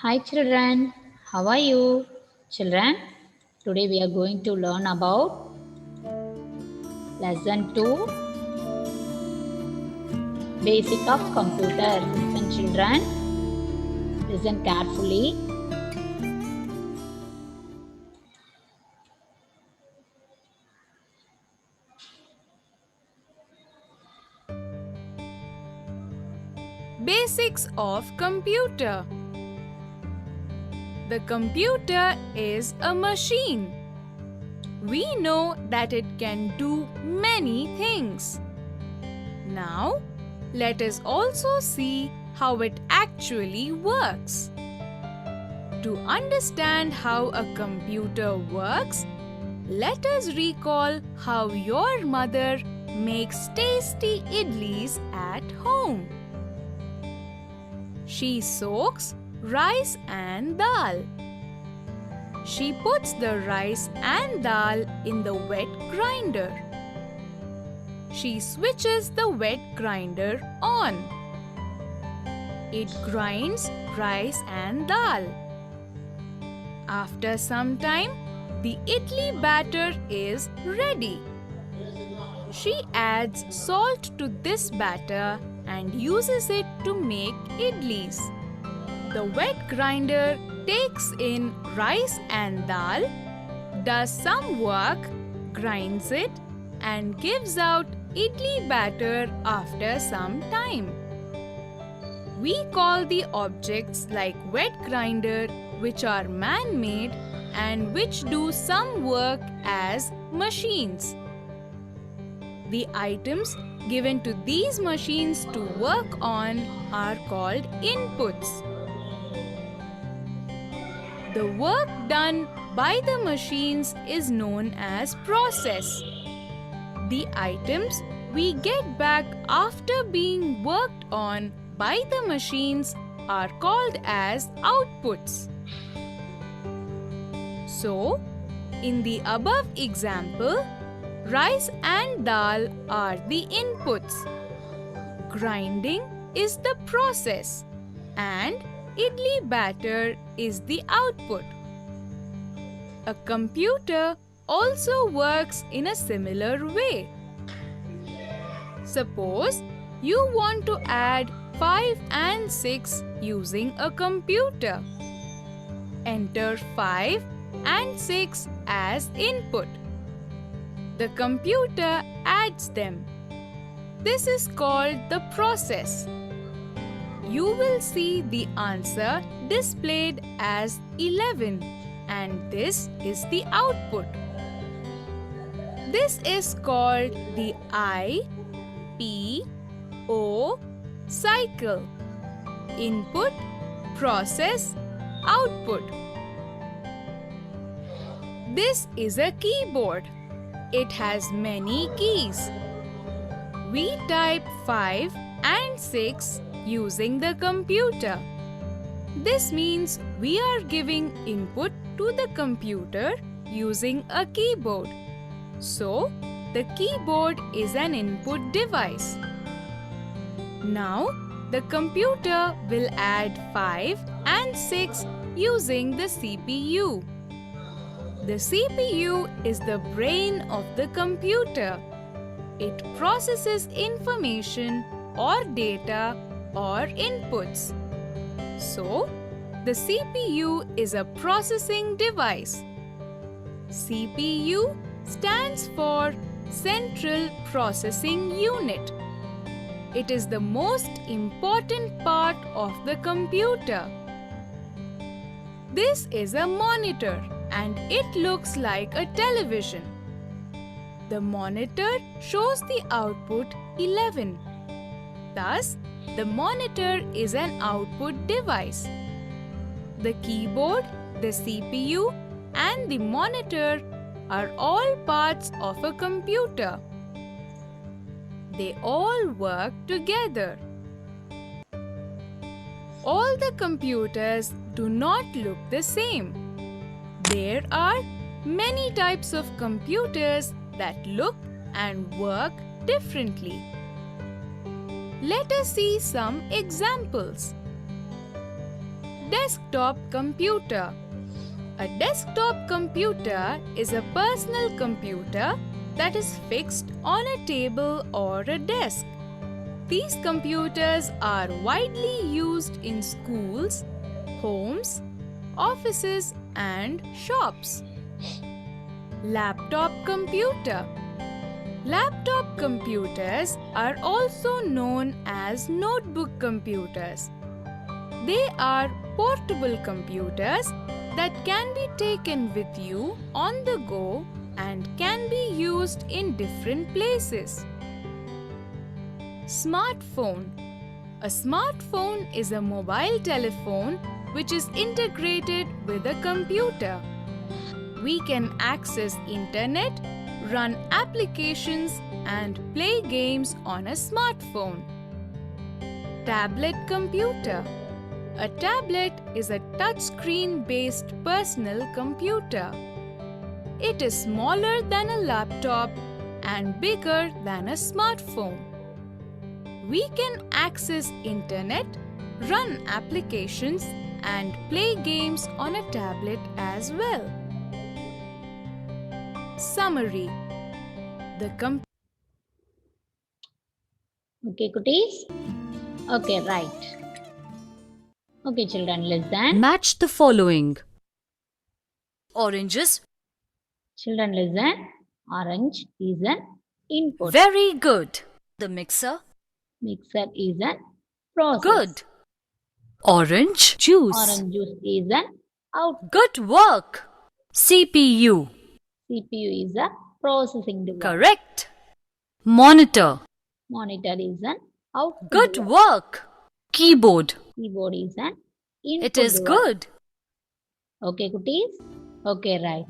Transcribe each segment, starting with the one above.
Hi children, how are you? Children, today we are going to learn about lesson 2 Basic of Computer. Listen children, listen carefully. Basics of computer. The computer is a machine. We know that it can do many things. Now, let us also see how it actually works. To understand how a computer works, let us recall how your mother makes tasty idlis at home. She soaks rice and dal. She puts the rice and dal in the wet grinder. She switches the wet grinder on. It grinds rice and dal. After some time, the idli batter is ready. She adds salt to this batter and uses it to make idlis. The wet grinder takes in rice and dal, does some work, grinds it, and gives out idli batter after some time. We call the objects like wet grinder, which are man-made and which do some work, as machines. The items given to these machines to work on are called inputs. The work done by the machines is known as process. The items we get back after being worked on by the machines are called as outputs. So, in the above example, rice and dal are the inputs. Grinding is the process and idli batter is the output. A computer also works in a similar way. Suppose you want to add 5 and 6 using a computer. Enter 5 and 6 as input. The computer adds them. This is called the process. You will see the answer displayed as 11, and this is the output. This is called the I-P-O cycle. Input, process, output. This is a keyboard. It has many keys. We type 5 and 6 using the computer. This means we are giving input to the computer using a keyboard. So, the keyboard is an input device. Now, the computer will add 5 and 6 using the CPU. The CPU is the brain of the computer. It processes information or data or inputs. So, the CPU is a processing device. CPU stands for Central Processing Unit. It is the most important part of the computer. This is a monitor and it looks like a television. The monitor shows the output 11. Thus, the monitor is an output device. The keyboard, the CPU, and the monitor are all parts of a computer. They all work together. All the computers do not look the same. There are many types of computers that look and work differently. Let us see some examples. desktop computer. A desktop computer is a personal computer that is fixed on a table or a desk. These computers are widely used in schools, homes, offices, and shops. Laptop computer. Laptop computers are also known as notebook computers. They are portable computers that can be taken with you on the go and can be used in different places. Smartphone. A smartphone is a mobile telephone which is integrated with a computer. We can access internet, run applications, and play games on a smartphone. Tablet computer. A tablet is a touchscreen-based personal computer. It is smaller than a laptop and bigger than a smartphone. We can access internet, run applications, and play games on a tablet as well. Summary. Okay, cuties? Okay, right. Okay, children, listen. Match the following. Oranges. Children, listen. Orange is an input. Very good. The mixer. Mixer is an process. Good. Orange juice. Orange juice is an output. Good work. CPU. CPU is a processing device. Correct. Monitor. Monitor is an output. Good device. work. Keyboard. Keyboard is an input. It is device. good. Okay, cuties? Okay, right.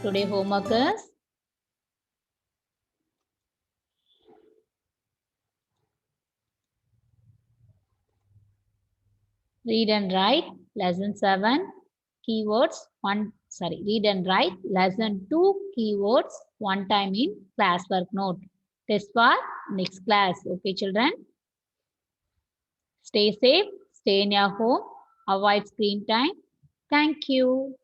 Today homework is read and write lesson 7 keywords read and write lesson 2 keywords one time in classwork note. Test for next class. Okay, children? Stay safe, stay in your home, avoid screen time. Thank you.